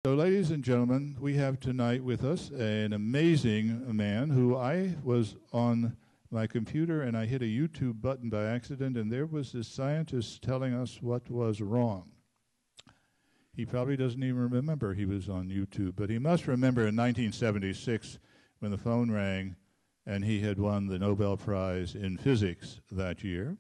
So, ladies and gentlemen, we have tonight with us an amazing man who I was on my computer and I hit a YouTube button by accident, and there was this scientist telling us what was wrong. He probably doesn't even remember he was on YouTube, but he must remember in 1976 when the phone rang and he had won the Nobel Prize in Physics that year.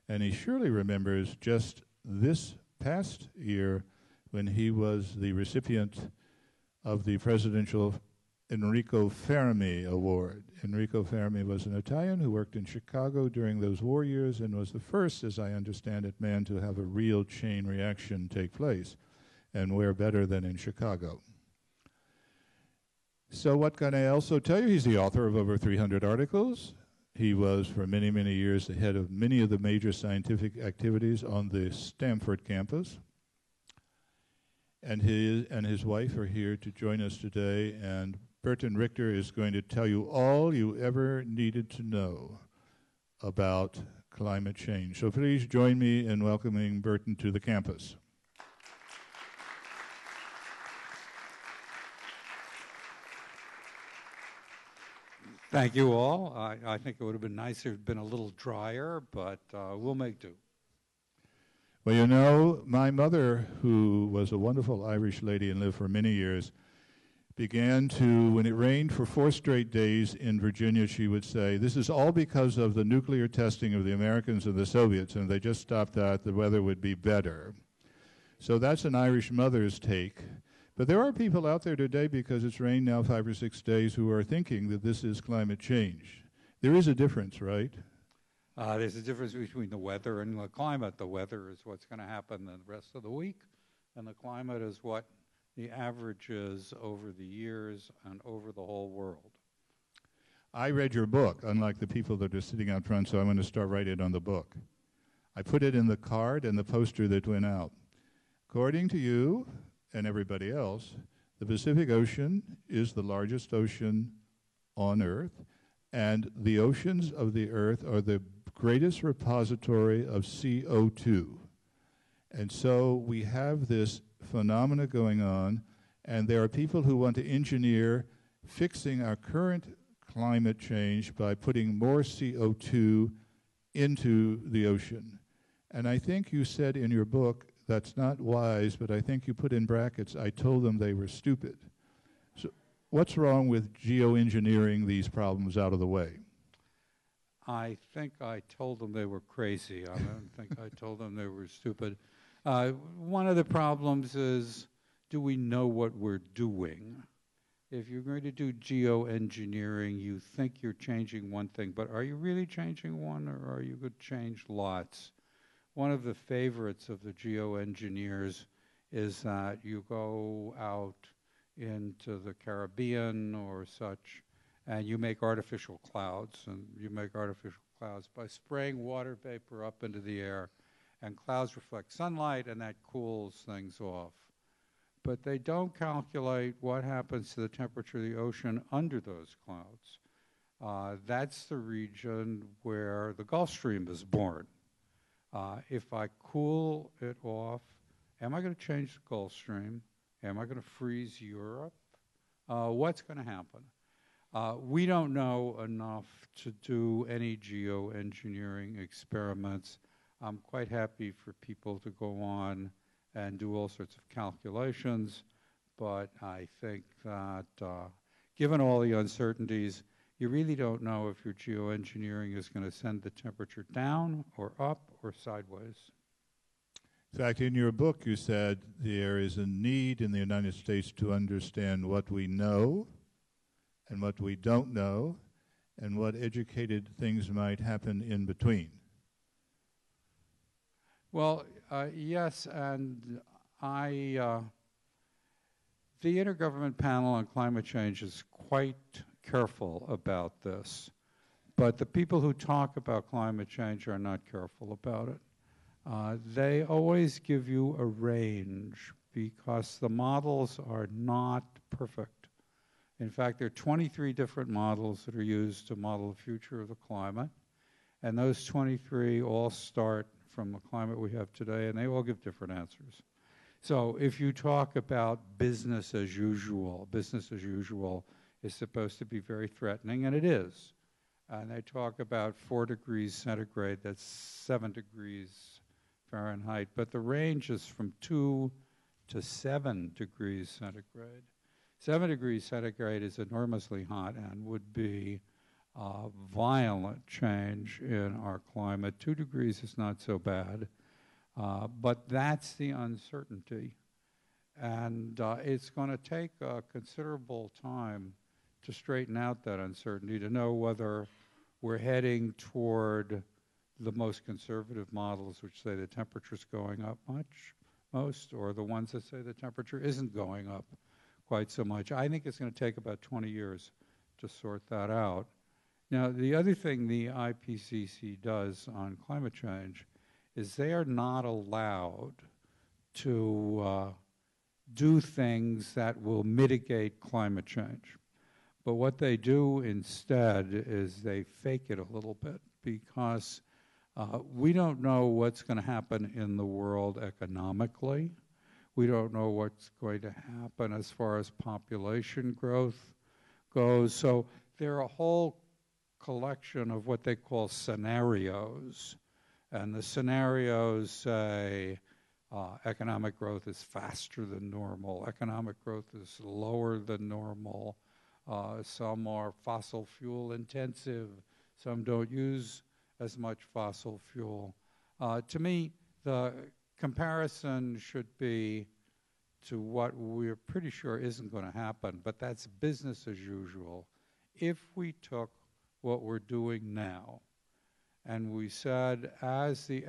And he surely remembers just this past year when he was the recipient of the Presidential Fermi Award. Enrico Fermi was an Italian who worked in Chicago during those war years and was the first, as I understand it, man to have a real chain reaction take place. And where better than in Chicago? So what can I also tell you? He's the author of over 300 articles. He was, for many, many years, the head of many of the major scientific activities on the Stanford campus. And his wife are here to join us today, and Burton Richter is going to tell you all you ever needed to know about climate change. So please join me in welcoming Burton to the campus. Thank you all. I think it would have been nicer if it had been a little drier, but we'll make do. Well, you know, my mother, who was a wonderful Irish lady and lived for many years, began to, when it rained for 4 straight days in Virginia, she would say, this is all because of the nuclear testing of the Americans and the Soviets, and if they just stopped that, the weather would be better. So that's an Irish mother's take. But there are people out there today, because it's rained now 5 or 6 days, who are thinking that this is climate change. There is a difference, right? There's a difference between the weather and the climate. The weather is what's going to happen the rest of the week, and the climate is what the average is over the years and over the whole world. I read your book, unlike the people that are sitting out front, so I'm going to start right in on the book. I put it in the card and the poster that went out. According to you and everybody else, the Pacific Ocean is the largest ocean on Earth, and the oceans of the Earth are the greatest repository of CO2. And so we have this phenomena going on, and there are people who want to engineer fixing our current climate change by putting more CO2 into the ocean. And I think you said in your book, that's not wise, but I think you put in brackets, I told them they were stupid. So what's wrong with geoengineering these problems out of the way? I think I told them they were crazy. I don't think I told them they were stupid. One of the problems is, do we know what we're doing? If you're going to do geoengineering, you think you're changing one thing, but are you really changing one, or are you going to change lots? One of the favorites of the geoengineers is that you go out into the Caribbean or such, and you make artificial clouds, and you make artificial clouds by spraying water vapor up into the air, and clouds reflect sunlight, and that cools things off. But they don't calculate what happens to the temperature of the ocean under those clouds. That's the region where the Gulf Stream is born. If I cool it off, am I going to change the Gulf Stream? Am I going to freeze Europe? What's going to happen? We don't know enough to do any geoengineering experiments. I'm quite happy for people to go on and do all sorts of calculations, but I think that given all the uncertainties, you really don't know if your geoengineering is going to send the temperature down or up or sideways. In fact, in your book, you said there is a need in the United States to understand what we know and what we don't know, and what educated things might happen in between. Well, yes, and the Intergovernmental Panel on Climate Change is quite careful about this, but the people who talk about climate change are not careful about it. They always give you a range because the models are not perfect. In fact, there are 23 different models that are used to model the future of the climate, and those 23 all start from the climate we have today, and they all give different answers. So if you talk about business as usual is supposed to be very threatening, and it is. And they talk about 4 degrees centigrade, that's 7 degrees Fahrenheit, but the range is from 2 to 7 degrees centigrade. 7 degrees centigrade is enormously hot and would be a violent change in our climate. 2 degrees is not so bad, but that's the uncertainty. And it's going to take a considerable time to straighten out that uncertainty, to know whether we're heading toward the most conservative models, which say the temperature's going up most, or the ones that say the temperature isn't going up quite so much. I think it's going to take about 20 years to sort that out. Now, the other thing the IPCC does on climate change is they are not allowed to do things that will mitigate climate change. But what they do instead is they fake it a little bit, because we don't know what's going to happen in the world economically. We don't know what's going to happen as far as population growth goes. So there are a whole collection of what they call scenarios. And the scenarios say economic growth is faster than normal, economic growth is lower than normal, some are fossil fuel intensive, some don't use as much fossil fuel. To me, the comparison should be to what we're pretty sure isn't going to happen, but that's business as usual. If we took what we're doing now and we said, as the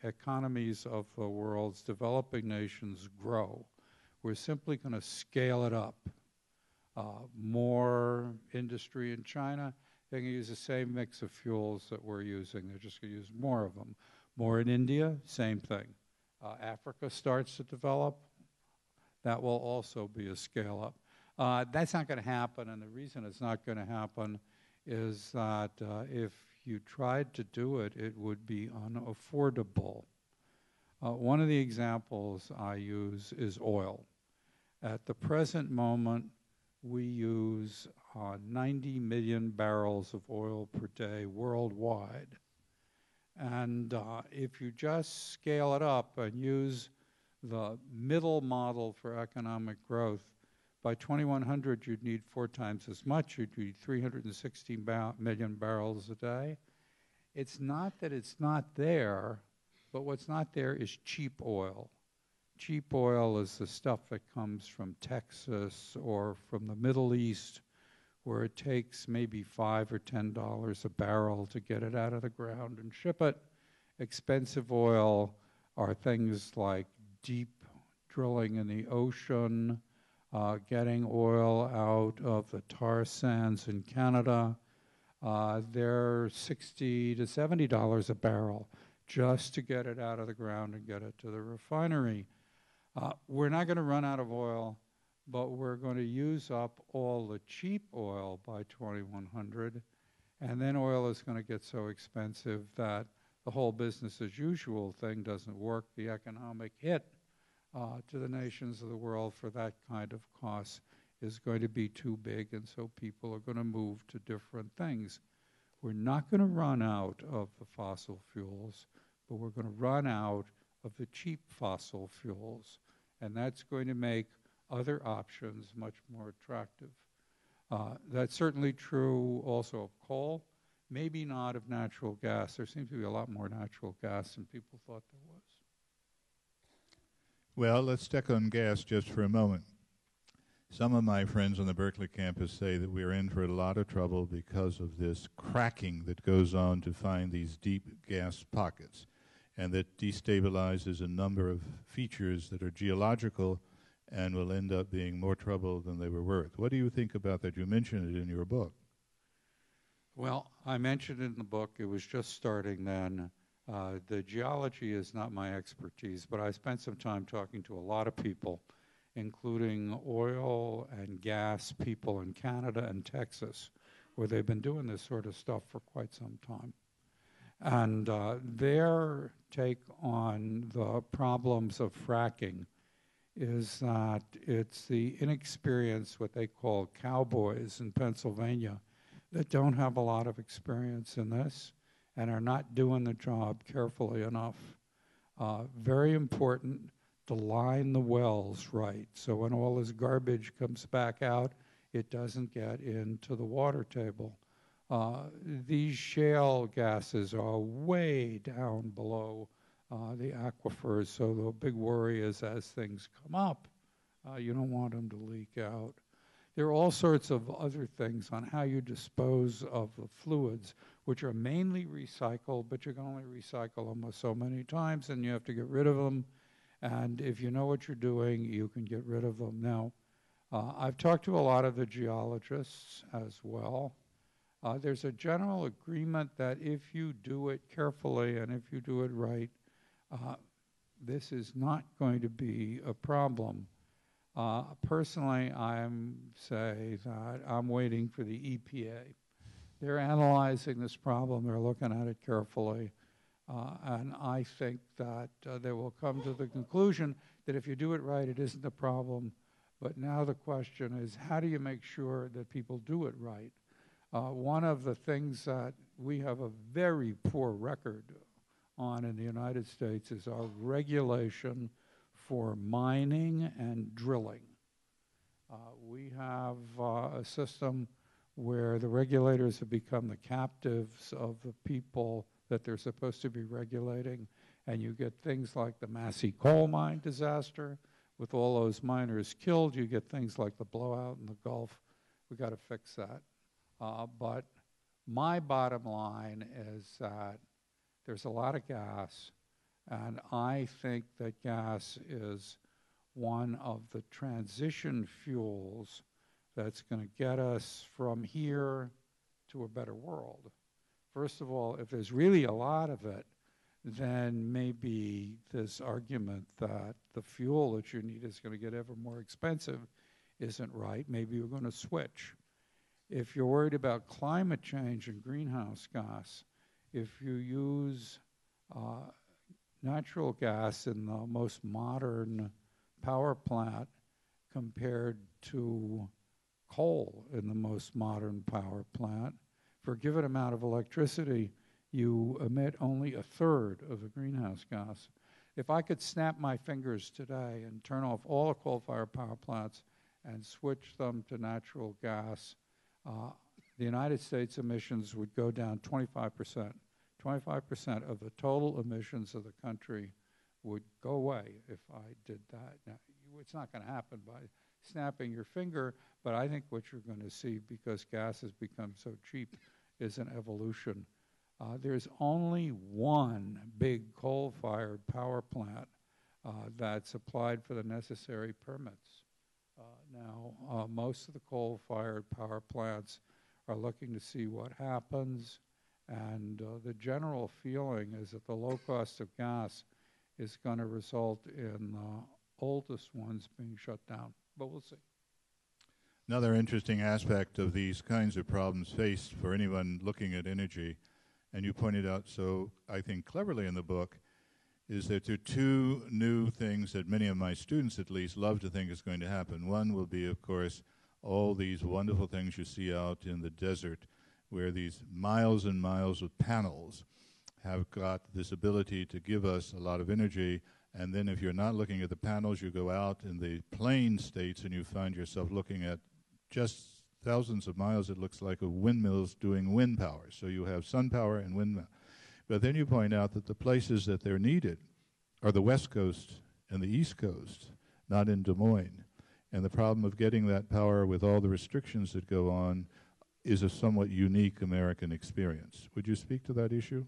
economies of the world's developing nations grow, we're simply going to scale it up. More industry in China, they're going to use the same mix of fuels that we're using. They're just going to use more of them. More in India, same thing. Africa starts to develop. That will also be a scale up. That's not going to happen, and the reason it's not going to happen is that if you tried to do it, it would be unaffordable. One of the examples I use is oil. At the present moment, we use 90 million barrels of oil per day worldwide. And if you just scale it up and use the middle model for economic growth, by 2100 you'd need 4 times as much. You'd need 360 million barrels a day. It's not that it's not there, but what's not there is cheap oil. Cheap oil is the stuff that comes from Texas or from the Middle East, where it takes maybe $5 or $10 a barrel to get it out of the ground and ship it. Expensive oil are things like deep drilling in the ocean, getting oil out of the tar sands in Canada. They're $60 to $70 a barrel just to get it out of the ground and get it to the refinery. We're not going to run out of oil, but we're going to use up all the cheap oil by 2100, and then oil is going to get so expensive that the whole business as usual thing doesn't work. The economic hit to the nations of the world for that kind of cost is going to be too big, and so people are going to move to different things. We're not going to run out of the fossil fuels, but we're going to run out of the cheap fossil fuels, and that's going to make other options much more attractive. That's certainly true also of coal, maybe not of natural gas. There seems to be a lot more natural gas than people thought there was. Well, let's stick on gas just for a moment. Some of my friends on the Berkeley campus say that we're in for a lot of trouble because of this cracking that goes on to find these deep gas pockets, and that destabilizes a number of features that are geological and will end up being more trouble than they were worth. What do you think about that? You mentioned it in your book. Well, I mentioned it in the book. It was just starting then. The geology is not my expertise, but I spent some time talking to a lot of people, including oil and gas people in Canada and Texas, where they've been doing this sort of stuff for quite some time. And their take on the problems of fracking is that it's the inexperienced, what they call cowboys in Pennsylvania, that don't have a lot of experience in this and are not doing the job carefully enough. Very important to line the wells right, so when all this garbage comes back out, it doesn't get into the water table. These shale gases are way down below the aquifers, so the big worry is as things come up, you don't want them to leak out. There are all sorts of other things on how you dispose of the fluids, which are mainly recycled, but you can only recycle them so many times, and you have to get rid of them. And if you know what you're doing, you can get rid of them. Now, I've talked to a lot of the geologists as well. There's a general agreement that if you do it carefully and if you do it right, this is not going to be a problem. Personally, say that I'm waiting for the EPA. They're analyzing this problem, they're looking at it carefully, and I think that they will come to the conclusion that if you do it right, it isn't a problem. But now the question is, how do you make sure that people do it right? One of the things that we have a very poor record on in the United States is our regulation for mining and drilling. We have a system where the regulators have become the captives of the people that they're supposed to be regulating, and you get things like the Massey coal mine disaster. With all those miners killed, you get things like the blowout in the Gulf. We got to fix that. But my bottom line is that there's a lot of gas, and I think that gas is one of the transition fuels that's going to get us from here to a better world. First of all, if there's really a lot of it, then maybe this argument that the fuel that you need is going to get ever more expensive isn't right. Maybe you're going to switch. If you're worried about climate change and greenhouse gas, if you use natural gas in the most modern power plant compared to coal in the most modern power plant, for a given amount of electricity, you emit only a third of the greenhouse gas. If I could snap my fingers today and turn off all the coal-fired power plants and switch them to natural gas, the United States emissions would go down 25%. 25% of the total emissions of the country would go away if I did that. Now, it's not going to happen by snapping your finger, but I think what you're going to see, because gas has become so cheap, is an evolution. There's only one big coal-fired power plant that's applied for the necessary permits. Now, most of the coal-fired power plants are looking to see what happens, and the general feeling is that the low cost of gas is going to result in the oldest ones being shut down, but we'll see. Another interesting aspect of these kinds of problems faced for anyone looking at energy, and you pointed out so, I think, cleverly in the book, is that there are two new things that many of my students, at least, love to think is going to happen. One will be, of course, all these wonderful things you see out in the desert, where these miles and miles of panels have got this ability to give us a lot of energy. And then if you're not looking at the panels, you go out in the plain states and you find yourself looking at just thousands of miles, it looks like, of windmills doing wind power. So you have sun power and wind power. But then you point out that the places that they're needed are the West Coast and the East Coast, not in Des Moines. And the problem of getting that power with all the restrictions that go on is a somewhat unique American experience. Would you speak to that issue?